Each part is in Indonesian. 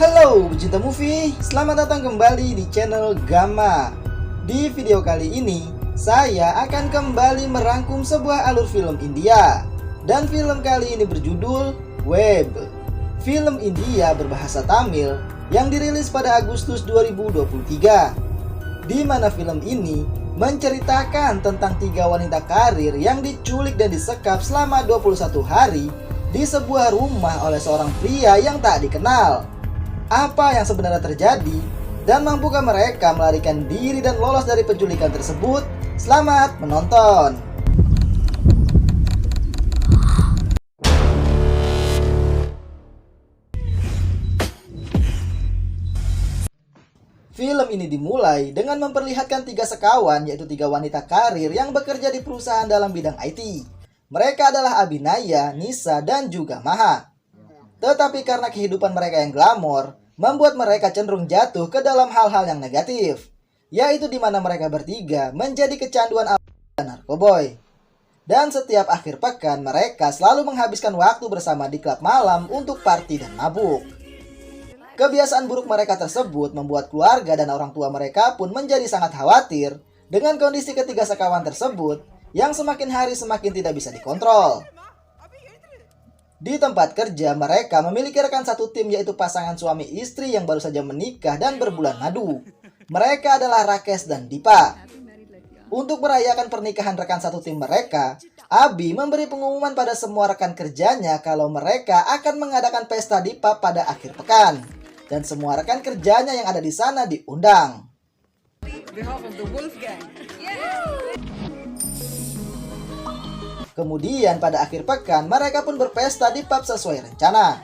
Halo pecinta movie, selamat datang kembali di channel Gamma. Di video kali ini, saya akan kembali merangkum sebuah alur film India. Dan film kali ini berjudul Web. Film India berbahasa Tamil yang dirilis pada Agustus 2023. Di mana film ini menceritakan tentang 3 wanita karir yang diculik dan disekap selama 21 hari di sebuah rumah oleh seorang pria yang tak dikenal. Apa yang sebenarnya terjadi dan mampukah mereka melarikan diri dan lolos dari penculikan tersebut? Selamat menonton. Film ini dimulai dengan memperlihatkan 3 sekawan, yaitu 3 wanita karir yang bekerja di perusahaan dalam bidang IT. Mereka adalah Abhinaya, Nisa, dan juga Maha. Tetapi karena kehidupan mereka yang glamor, membuat mereka cenderung jatuh ke dalam hal-hal yang negatif, yaitu di mana mereka bertiga menjadi kecanduan alkohol dan narkoboy. Dan setiap akhir pekan mereka selalu menghabiskan waktu bersama di klub malam untuk party dan mabuk. Kebiasaan buruk mereka tersebut membuat keluarga dan orang tua mereka pun menjadi sangat khawatir dengan kondisi ketiga sekawan tersebut yang semakin hari semakin tidak bisa dikontrol. Di tempat kerja, mereka memiliki rekan satu tim, yaitu pasangan suami istri yang baru saja menikah dan berbulan madu. Mereka adalah Rakesh dan Dipa. Untuk merayakan pernikahan rekan satu tim mereka, Abi memberi pengumuman pada semua rekan kerjanya kalau mereka akan mengadakan pesta di pub pada akhir pekan. Dan semua rekan kerjanya yang ada di sana diundang. Kemudian pada akhir pekan mereka pun berpesta di pub sesuai rencana.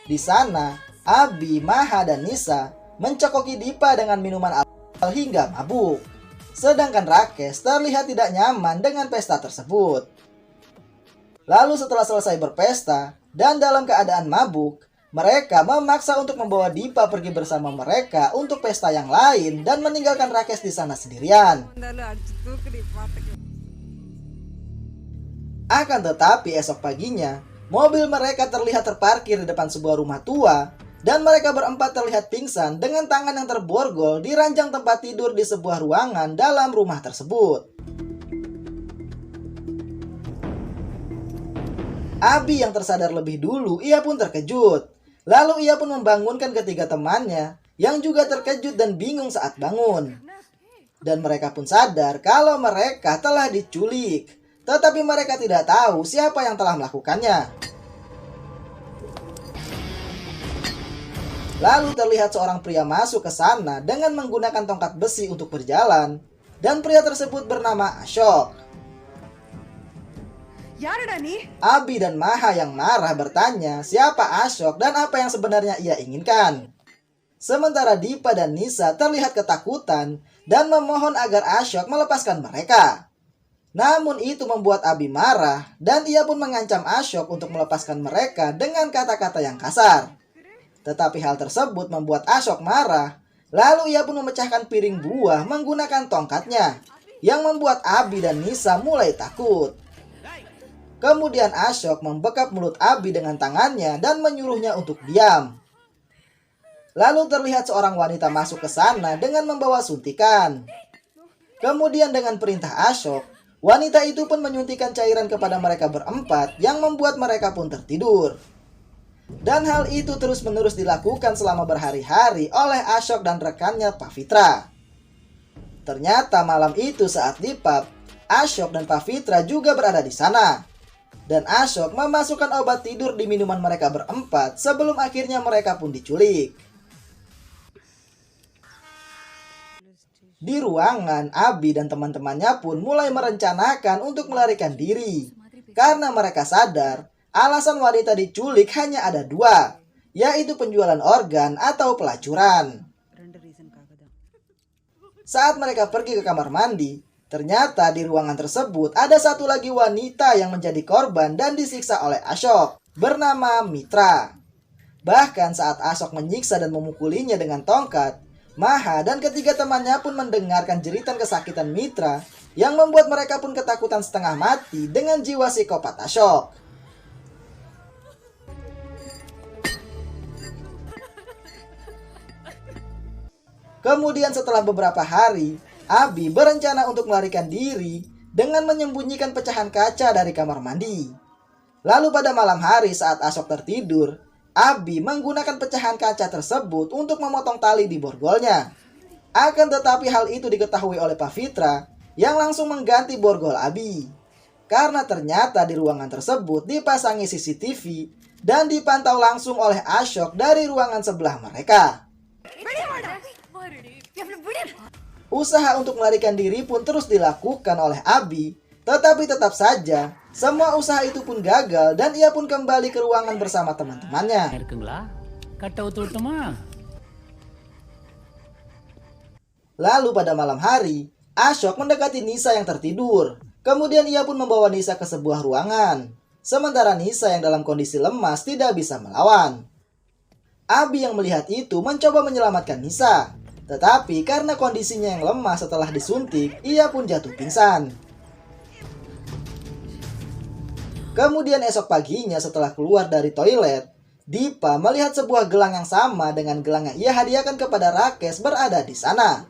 Di sana, Abi, Maha, dan Nisa mencokoki Dipa dengan minuman alkohol hingga mabuk. Sedangkan Rakesh terlihat tidak nyaman dengan pesta tersebut. Lalu setelah selesai berpesta dan dalam keadaan mabuk, mereka memaksa untuk membawa Dipa pergi bersama mereka untuk pesta yang lain dan meninggalkan Rakesh di sana sendirian. Akan tetapi esok paginya, mobil mereka terlihat terparkir di depan sebuah rumah tua dan mereka berempat terlihat pingsan dengan tangan yang terborgol di ranjang tempat tidur di sebuah ruangan dalam rumah tersebut. Abi yang tersadar lebih dulu, ia pun terkejut. Lalu ia pun membangunkan ketiga temannya yang juga terkejut dan bingung saat bangun. Dan mereka pun sadar kalau mereka telah diculik. Tetapi mereka tidak tahu siapa yang telah melakukannya. Lalu terlihat seorang pria masuk ke sana dengan menggunakan tongkat besi untuk berjalan. Dan pria tersebut bernama Ashok. Abi dan Maha yang marah bertanya siapa Ashok dan apa yang sebenarnya ia inginkan. Sementara Dipa dan Nisa terlihat ketakutan dan memohon agar Ashok melepaskan mereka. Namun itu membuat Abi marah dan ia pun mengancam Ashok untuk melepaskan mereka dengan kata-kata yang kasar. Tetapi hal tersebut membuat Ashok marah, lalu ia pun memecahkan piring buah menggunakan tongkatnya, yang membuat Abi dan Nisa mulai takut. Kemudian Ashok membekap mulut Abi dengan tangannya dan menyuruhnya untuk diam. Lalu terlihat seorang wanita masuk ke sana dengan membawa suntikan. Kemudian dengan perintah Ashok, wanita itu pun menyuntikkan cairan kepada mereka berempat yang membuat mereka pun tertidur. Dan hal itu terus-menerus dilakukan selama berhari-hari oleh Ashok dan rekannya Pavitra. Ternyata malam itu saat di pub, Ashok dan Pavitra juga berada di sana. Dan Ashok memasukkan obat tidur di minuman mereka berempat sebelum akhirnya mereka pun diculik. Di ruangan, Abi dan teman-temannya pun mulai merencanakan untuk melarikan diri. Karena mereka sadar, alasan wanita diculik hanya ada 2, yaitu penjualan organ atau pelacuran. Saat mereka pergi ke kamar mandi, ternyata di ruangan tersebut ada satu lagi wanita yang menjadi korban dan disiksa oleh Ashok, bernama Mitra. Bahkan saat Ashok menyiksa dan memukulinya dengan tongkat, Maha dan ketiga temannya pun mendengarkan jeritan kesakitan Mitra yang membuat mereka pun ketakutan setengah mati dengan jiwa psikopat Ashok. Kemudian setelah beberapa hari, Abi berencana untuk melarikan diri dengan menyembunyikan pecahan kaca dari kamar mandi. Lalu pada malam hari saat Ashok tertidur, Abi menggunakan pecahan kaca tersebut untuk memotong tali di borgolnya. Akan tetapi hal itu diketahui oleh Pavitra yang langsung mengganti borgol Abi. Karena ternyata di ruangan tersebut dipasangi CCTV dan dipantau langsung oleh Ashok dari ruangan sebelah mereka. Usaha untuk melarikan diri pun terus dilakukan oleh Abi, tetapi tetap saja semua usaha itu pun gagal dan ia pun kembali ke ruangan bersama teman-temannya. Lalu pada malam hari, Ashok mendekati Nisa yang tertidur. Kemudian ia pun membawa Nisa ke sebuah ruangan. Sementara Nisa yang dalam kondisi lemas tidak bisa melawan. Abi yang melihat itu mencoba menyelamatkan Nisa. Tetapi karena kondisinya yang lemah setelah disuntik, ia pun jatuh pingsan. Kemudian esok paginya setelah keluar dari toilet, Dipa melihat sebuah gelang yang sama dengan gelang yang ia hadiahkan kepada Rakesh berada di sana.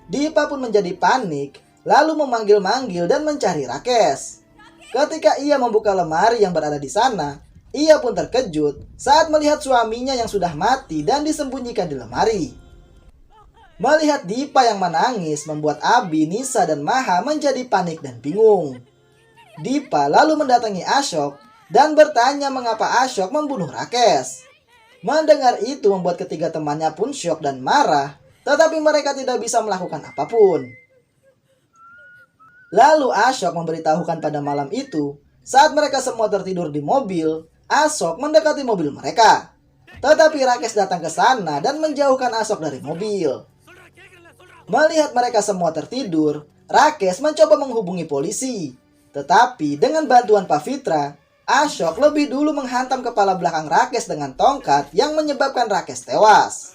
Dipa pun menjadi panik, lalu memanggil-manggil dan mencari Rakesh. Ketika ia membuka lemari yang berada di sana, ia pun terkejut saat melihat suaminya yang sudah mati dan disembunyikan di lemari. Melihat Dipa yang menangis membuat Abi, Nisa, dan Maha menjadi panik dan bingung. Dipa lalu mendatangi Ashok dan bertanya mengapa Ashok membunuh Rakesh. Mendengar itu membuat ketiga temannya pun syok dan marah, tetapi mereka tidak bisa melakukan apapun. Lalu Ashok memberitahukan pada malam itu, saat mereka semua tertidur di mobil, Ashok mendekati mobil mereka. Tetapi Rakesh datang ke sana dan menjauhkan Ashok dari mobil. Melihat mereka semua tertidur, Rakesh mencoba menghubungi polisi. Tetapi dengan bantuan Pavitra, Ashok lebih dulu menghantam kepala belakang Rakesh dengan tongkat yang menyebabkan Rakesh tewas.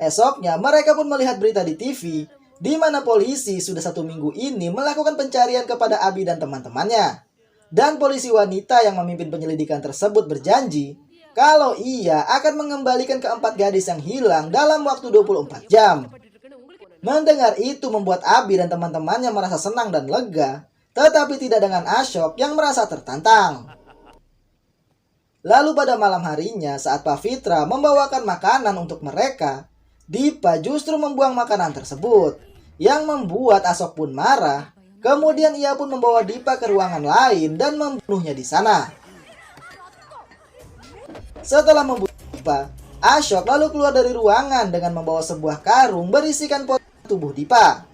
Esoknya mereka pun melihat berita di TV, di mana polisi sudah 1 minggu ini melakukan pencarian kepada Abi dan teman-temannya. Dan polisi wanita yang memimpin penyelidikan tersebut berjanji kalau ia akan mengembalikan keempat gadis yang hilang dalam waktu 24 jam. Mendengar itu membuat Abi dan teman-temannya merasa senang dan lega, tetapi tidak dengan Ashok yang merasa tertantang. Lalu pada malam harinya saat Pavitra membawakan makanan untuk mereka, Dipa justru membuang makanan tersebut, yang membuat Ashok pun marah. Kemudian ia pun membawa Dipa ke ruangan lain dan membunuhnya di sana. Setelah membunuh Dipa, Ashok lalu keluar dari ruangan dengan membawa sebuah karung berisikan tubuh Dipa.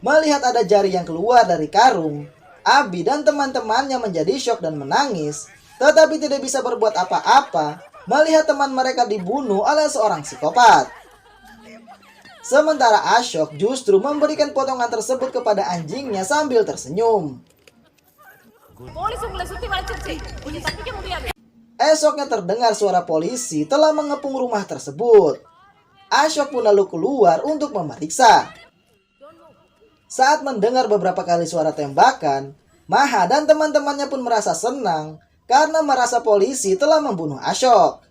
Melihat ada jari yang keluar dari karung, Abi dan teman-temannya menjadi syok dan menangis, tetapi tidak bisa berbuat apa-apa melihat teman mereka dibunuh oleh seorang psikopat. Sementara Ashok justru memberikan potongan tersebut kepada anjingnya sambil tersenyum. Esoknya terdengar suara polisi telah mengepung rumah tersebut. Ashok pun lalu keluar untuk memeriksa. Saat mendengar beberapa kali suara tembakan, Maha dan teman-temannya pun merasa senang karena merasa polisi telah membunuh Ashok.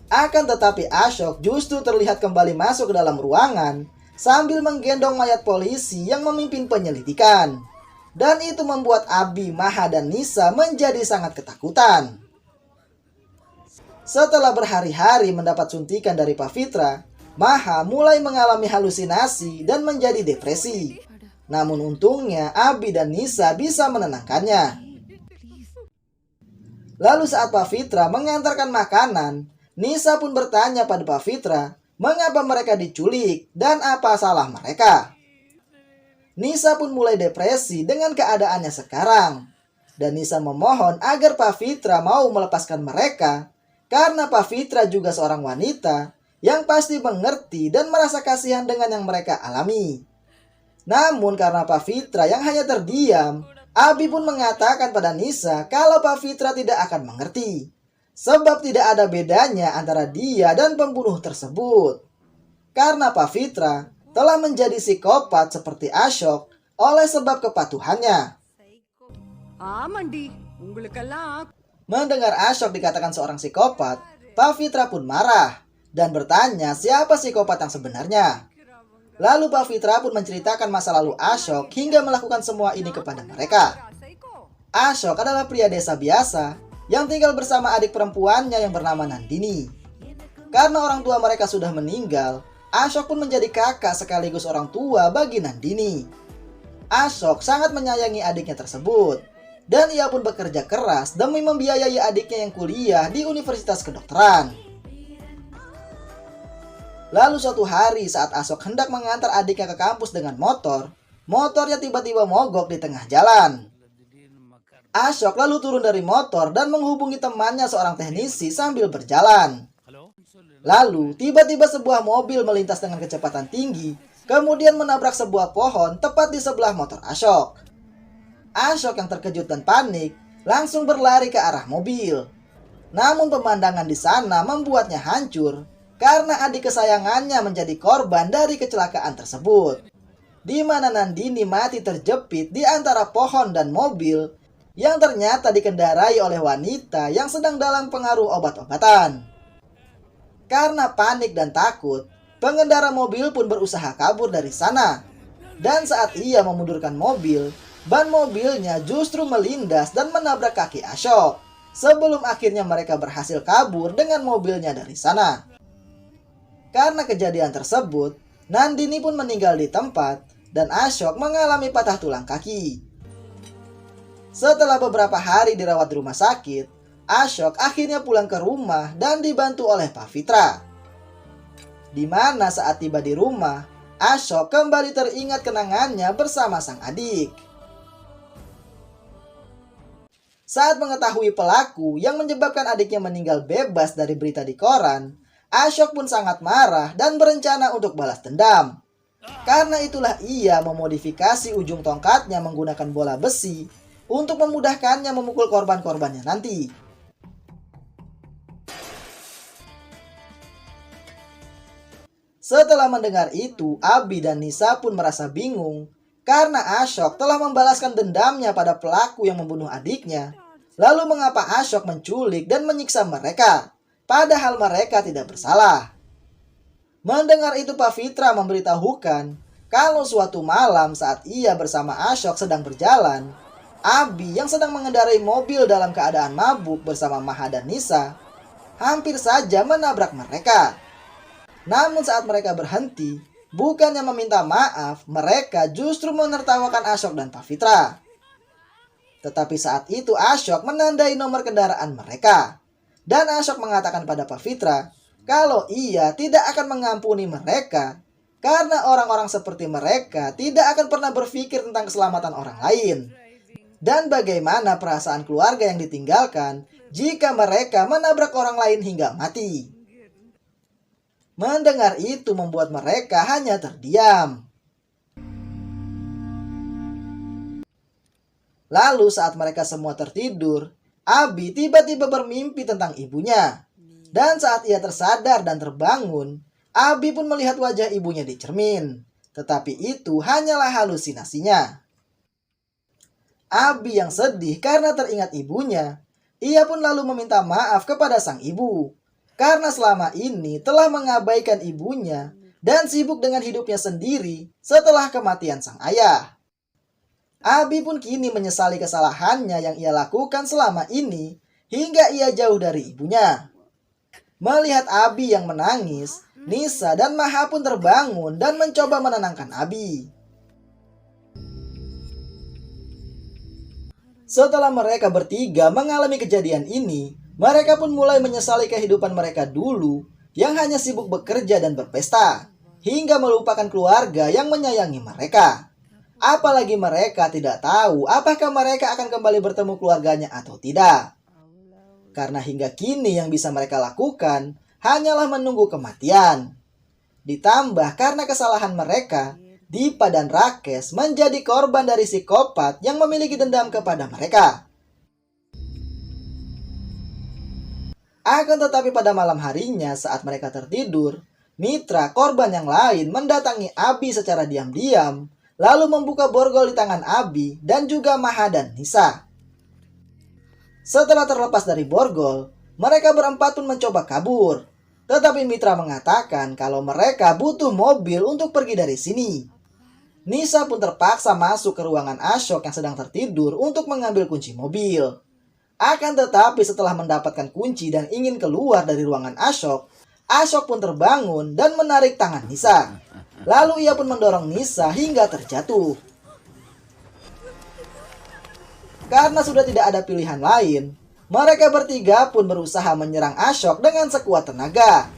Akan tetapi Ashok justru terlihat kembali masuk ke dalam ruangan sambil menggendong mayat polisi yang memimpin penyelidikan. Dan itu membuat Abi, Maha, dan Nisa menjadi sangat ketakutan. Setelah berhari-hari mendapat suntikan dari Pavitra, Maha mulai mengalami halusinasi dan menjadi depresi. Namun untungnya Abi dan Nisa bisa menenangkannya. Lalu saat Pavitra mengantarkan makanan, Nisa pun bertanya pada Pavitra mengapa mereka diculik dan apa salah mereka. Nisa pun mulai depresi dengan keadaannya sekarang. Dan Nisa memohon agar Pavitra mau melepaskan mereka karena Pavitra juga seorang wanita yang pasti mengerti dan merasa kasihan dengan yang mereka alami. Namun karena Pavitra yang hanya terdiam, Abi pun mengatakan pada Nisa kalau Pavitra tidak akan mengerti. Sebab tidak ada bedanya antara dia dan pembunuh tersebut. Karena Pavitra telah menjadi psikopat seperti Ashok oleh sebab kepatuhannya. Mendengar Ashok dikatakan seorang psikopat, Pak Fitra pun marah dan bertanya siapa psikopat yang sebenarnya. Lalu Pak Fitra pun menceritakan masa lalu Ashok hingga melakukan semua ini kepada mereka. Ashok adalah pria desa biasa yang tinggal bersama adik perempuannya yang bernama Nandini. Karena orang tua mereka sudah meninggal, Ashok pun menjadi kakak sekaligus orang tua bagi Nandini. Ashok sangat menyayangi adiknya tersebut, dan ia pun bekerja keras demi membiayai adiknya yang kuliah di Universitas Kedokteran. Lalu suatu hari saat Ashok hendak mengantar adiknya ke kampus dengan motor, motornya tiba-tiba mogok di tengah jalan. Ashok lalu turun dari motor dan menghubungi temannya seorang teknisi sambil berjalan. Lalu tiba-tiba sebuah mobil melintas dengan kecepatan tinggi, kemudian menabrak sebuah pohon tepat di sebelah motor Ashok. Ashok yang terkejut dan panik langsung berlari ke arah mobil. Namun pemandangan di sana membuatnya hancur karena adik kesayangannya menjadi korban dari kecelakaan tersebut, di mana Nandini mati terjepit di antara pohon dan mobil yang ternyata dikendarai oleh wanita yang sedang dalam pengaruh obat-obatan. Karena panik dan takut, pengendara mobil pun berusaha kabur dari sana. Dan saat ia memundurkan mobil, ban mobilnya justru melindas dan menabrak kaki Ashok, sebelum akhirnya mereka berhasil kabur dengan mobilnya dari sana. Karena kejadian tersebut, Nandini pun meninggal di tempat dan Ashok mengalami patah tulang kaki. Setelah beberapa hari dirawat di rumah sakit, Ashok akhirnya pulang ke rumah dan dibantu oleh Pak Fitra. Di mana saat tiba di rumah, Ashok kembali teringat kenangannya bersama sang adik. Saat mengetahui pelaku yang menyebabkan adiknya meninggal bebas dari berita di koran, Ashok pun sangat marah dan berencana untuk balas dendam. Karena itulah ia memodifikasi ujung tongkatnya menggunakan bola besi untuk memudahkannya memukul korban-korbannya nanti. Setelah mendengar itu, Abi dan Nisa pun merasa bingung karena Ashok telah membalaskan dendamnya pada pelaku yang membunuh adiknya. Lalu mengapa Ashok menculik dan menyiksa mereka, padahal mereka tidak bersalah? Mendengar itu Pak Fitra memberitahukan kalau suatu malam saat ia bersama Ashok sedang berjalan, Abi yang sedang mengendarai mobil dalam keadaan mabuk bersama Maha dan Nisa hampir saja menabrak mereka. Namun saat mereka berhenti, bukannya meminta maaf, mereka justru menertawakan Ashok dan Pak Fitra. Tetapi saat itu Ashok menandai nomor kendaraan mereka. Dan Ashok mengatakan pada Pak Fitra kalau ia tidak akan mengampuni mereka karena orang-orang seperti mereka tidak akan pernah berpikir tentang keselamatan orang lain. Dan bagaimana perasaan keluarga yang ditinggalkan jika mereka menabrak orang lain hingga mati. Mendengar itu membuat mereka hanya terdiam. Lalu saat mereka semua tertidur, Abi tiba-tiba bermimpi tentang ibunya. Dan saat ia tersadar dan terbangun, Abi pun melihat wajah ibunya di cermin. Tetapi itu hanyalah halusinasinya. Abi yang sedih karena teringat ibunya, ia pun lalu meminta maaf kepada sang ibu. Karena selama ini telah mengabaikan ibunya dan sibuk dengan hidupnya sendiri setelah kematian sang ayah. Abi pun kini menyesali kesalahannya yang ia lakukan selama ini hingga ia jauh dari ibunya. Melihat Abi yang menangis, Nisa dan Maha pun terbangun dan mencoba menenangkan Abi. Setelah mereka bertiga mengalami kejadian ini, mereka pun mulai menyesali kehidupan mereka dulu yang hanya sibuk bekerja dan berpesta, hingga melupakan keluarga yang menyayangi mereka. Apalagi mereka tidak tahu apakah mereka akan kembali bertemu keluarganya atau tidak. Karena hingga kini yang bisa mereka lakukan hanyalah menunggu kematian. Ditambah karena kesalahan mereka, Dipa dan Rakes menjadi korban dari psikopat yang memiliki dendam kepada mereka. Akan tetapi pada malam harinya saat mereka tertidur, Mitra korban yang lain mendatangi Abi secara diam-diam, lalu membuka borgol di tangan Abi dan juga Maha dan Nisa. Setelah terlepas dari borgol, Mereka berempat pun mencoba kabur. Tetapi Mitra mengatakan kalau mereka butuh mobil untuk pergi dari sini. Nisa pun terpaksa masuk ke ruangan Ashok yang sedang tertidur untuk mengambil kunci mobil. Akan tetapi setelah mendapatkan kunci dan ingin keluar dari ruangan Ashok, Ashok pun terbangun dan menarik tangan Nisa. Lalu ia pun mendorong Nisa hingga terjatuh. Karena sudah tidak ada pilihan lain, mereka bertiga pun berusaha menyerang Ashok dengan sekuat tenaga.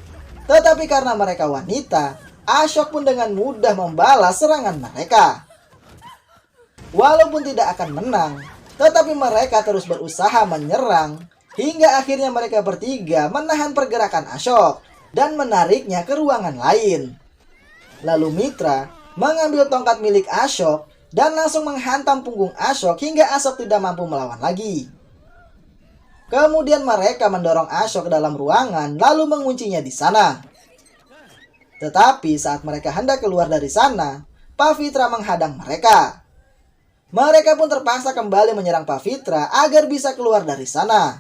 Tetapi karena mereka wanita, Ashok pun dengan mudah membalas serangan mereka. Walaupun tidak akan menang, tetapi mereka terus berusaha menyerang hingga akhirnya mereka bertiga menahan pergerakan Ashok dan menariknya ke ruangan lain. Lalu Mitra mengambil tongkat milik Ashok dan langsung menghantam punggung Ashok hingga Ashok tidak mampu melawan lagi. Kemudian mereka mendorong Ashok ke dalam ruangan lalu menguncinya di sana. Tetapi saat mereka hendak keluar dari sana, Pavitra menghadang mereka. Mereka pun terpaksa kembali menyerang Pavitra agar bisa keluar dari sana.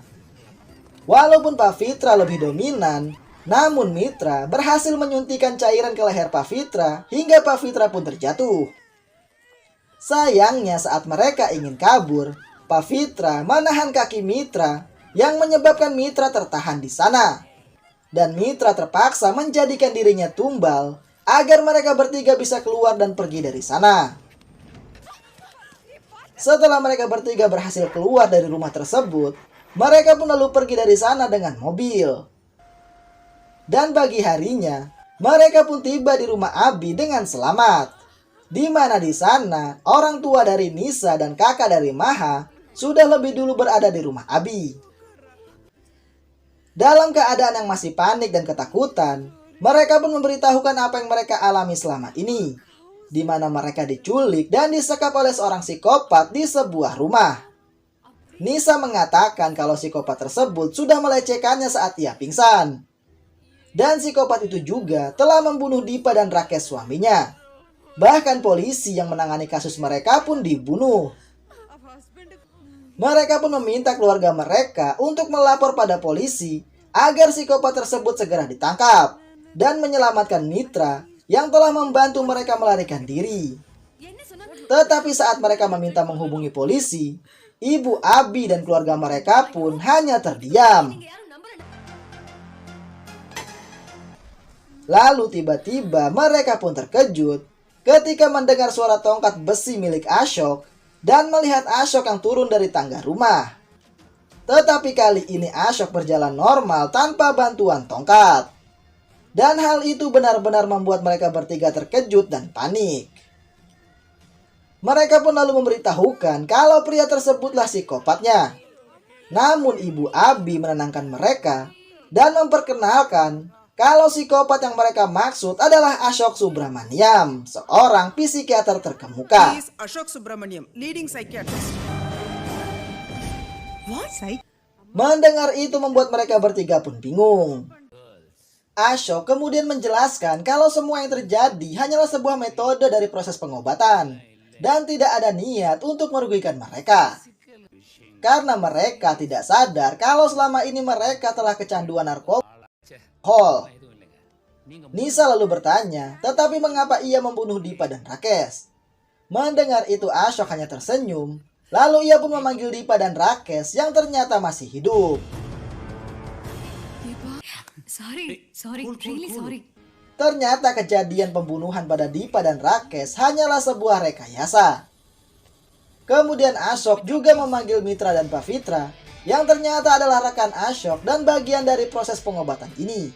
Walaupun Pavitra lebih dominan, namun Mitra berhasil menyuntikkan cairan ke leher Pavitra hingga Pavitra pun terjatuh. Sayangnya saat mereka ingin kabur, Pavitra menahan kaki Mitra yang menyebabkan Mitra tertahan di sana. Dan Mitra terpaksa menjadikan dirinya tumbal agar mereka bertiga bisa keluar dan pergi dari sana. Setelah mereka bertiga berhasil keluar dari rumah tersebut, mereka pun lalu pergi dari sana dengan mobil. Dan pagi harinya, mereka pun tiba di rumah Abi dengan selamat. Di mana di sana, orang tua dari Nisa dan kakak dari Maha sudah lebih dulu berada di rumah Abi. Dalam keadaan yang masih panik dan ketakutan, mereka pun memberitahukan apa yang mereka alami selama ini. Di mana mereka diculik dan disekap oleh seorang psikopat di sebuah rumah. Nisa mengatakan kalau psikopat tersebut sudah melecehkannya saat ia pingsan. Dan psikopat itu juga telah membunuh Dipa dan Rakesh suaminya. Bahkan polisi yang menangani kasus mereka pun dibunuh. Mereka pun meminta keluarga mereka untuk melapor pada polisi agar psikopat tersebut segera ditangkap dan menyelamatkan Mitra yang telah membantu mereka melarikan diri. Tetapi saat mereka meminta menghubungi polisi, ibu Abi dan keluarga mereka pun hanya terdiam. Lalu tiba-tiba mereka pun terkejut ketika mendengar suara tongkat besi milik Ashok dan melihat Ashok yang turun dari tangga rumah. Tetapi kali ini Ashok berjalan normal tanpa bantuan tongkat. Dan hal itu benar-benar membuat mereka bertiga terkejut dan panik. Mereka pun lalu memberitahukan kalau pria tersebutlah psikopatnya. Namun ibu Abi menenangkan mereka dan memperkenalkan kalau psikopat yang mereka maksud adalah Ashok Subramaniam, seorang psikiater terkemuka. He is Ashok Subramaniam, leading psychiatrist. What? Mendengar itu membuat mereka bertiga pun bingung. Ashok kemudian menjelaskan kalau semua yang terjadi hanyalah sebuah metode dari proses pengobatan dan tidak ada niat untuk merugikan mereka. Karena mereka tidak sadar kalau selama ini mereka telah kecanduan narkoba. Nisa lalu bertanya, tetapi mengapa ia membunuh Dipa dan Rakesh? Mendengar itu Ashok hanya tersenyum, lalu ia pun memanggil Dipa dan Rakesh yang ternyata masih hidup. Sorry. Ternyata kejadian pembunuhan pada Dipa dan Rakesh hanyalah sebuah rekayasa. Kemudian Ashok juga memanggil Mitra dan Pavitra yang ternyata adalah rekan Ashok dan bagian dari proses pengobatan ini.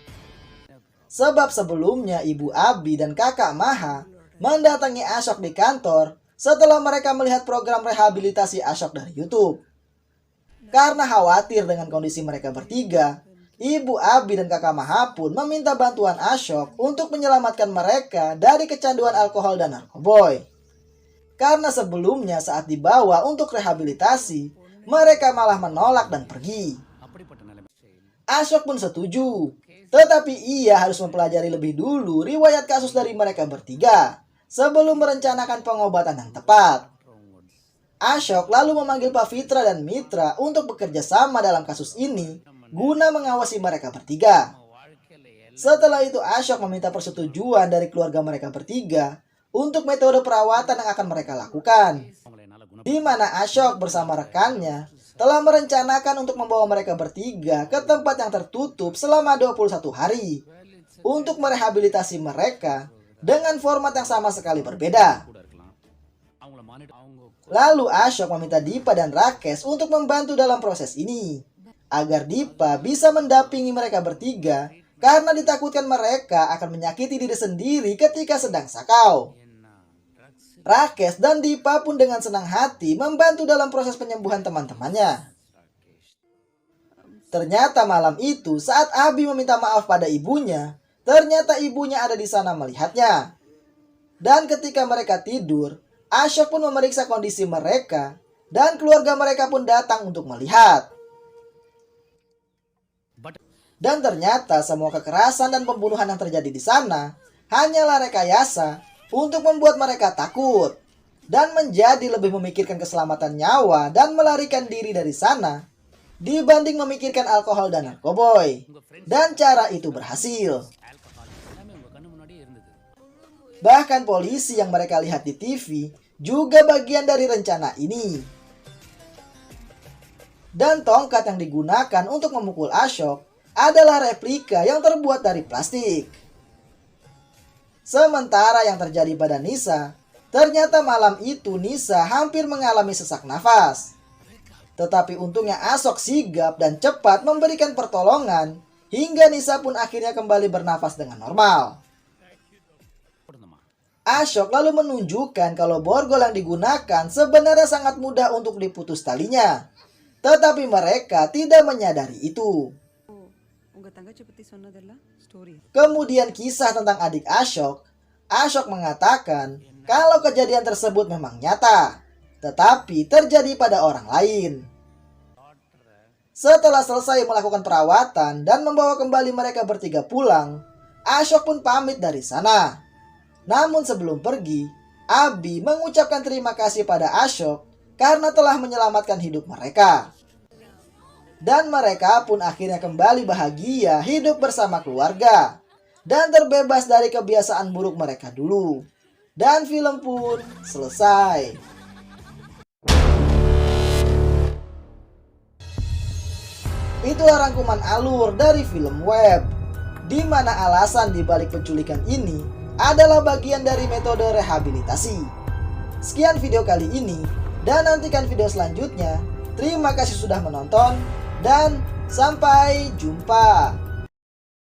Sebab sebelumnya ibu Abi dan kakak Maha mendatangi Ashok di kantor setelah mereka melihat program rehabilitasi Ashok dari YouTube. Karena khawatir dengan kondisi mereka bertiga, ibu Abi dan kakak Maha pun meminta bantuan Ashok untuk menyelamatkan mereka dari kecanduan alkohol dan narkoboy. Karena sebelumnya saat dibawa untuk rehabilitasi, mereka malah menolak dan pergi. Ashok pun setuju, tetapi ia harus mempelajari lebih dulu riwayat kasus dari mereka bertiga sebelum merencanakan pengobatan yang tepat. Ashok lalu memanggil Pavitra dan Mitra untuk bekerja sama dalam kasus ini guna mengawasi mereka bertiga. Setelah itu Ashok meminta persetujuan dari keluarga mereka bertiga untuk metode perawatan yang akan mereka lakukan, di mana Ashok bersama rekannya telah merencanakan untuk membawa mereka bertiga ke tempat yang tertutup selama 21 hari untuk merehabilitasi mereka dengan format yang sama sekali berbeda. Lalu Ashok meminta Dipa dan Rakesh untuk membantu dalam proses ini, agar Dipa bisa mendampingi mereka bertiga karena ditakutkan mereka akan menyakiti diri sendiri ketika sedang sakau. Rakesh dan Dipa pun dengan senang hati membantu dalam proses penyembuhan teman-temannya. Ternyata malam itu saat Abi meminta maaf pada ibunya, ternyata ibunya ada di sana melihatnya. Dan ketika mereka tidur, Ashok pun memeriksa kondisi mereka dan keluarga mereka pun datang untuk melihat. Dan ternyata semua kekerasan dan pembunuhan yang terjadi di sana hanyalah rekayasa untuk membuat mereka takut dan menjadi lebih memikirkan keselamatan nyawa dan melarikan diri dari sana dibanding memikirkan alkohol dan narkoboy. Dan cara itu berhasil. Bahkan polisi yang mereka lihat di TV juga bagian dari rencana ini. Dan tongkat yang digunakan untuk memukul Ashok adalah replika yang terbuat dari plastik. Sementara yang terjadi pada Nisa, ternyata malam itu Nisa hampir mengalami sesak nafas. Tetapi untungnya Ashok sigap dan cepat memberikan pertolongan hingga Nisa pun akhirnya kembali bernafas dengan normal. Ashok lalu menunjukkan kalau borgol yang digunakan sebenarnya sangat mudah untuk diputus talinya. Tetapi mereka tidak menyadari itu. Kemudian kisah tentang adik Ashok. Ashok mengatakan kalau kejadian tersebut memang nyata, tetapi terjadi pada orang lain. Setelah selesai melakukan perawatan dan membawa kembali mereka bertiga pulang, Ashok pun pamit dari sana. Namun sebelum pergi, Abi mengucapkan terima kasih pada Ashok karena telah menyelamatkan hidup mereka. Dan mereka pun akhirnya kembali bahagia hidup bersama keluarga dan terbebas dari kebiasaan buruk mereka dulu. Dan film pun selesai. Itulah rangkuman alur dari film web, di mana alasan dibalik penculikan ini adalah bagian dari metode rehabilitasi. Sekian video kali ini, dan nantikan video selanjutnya. Terima kasih sudah menonton, dan sampai jumpa.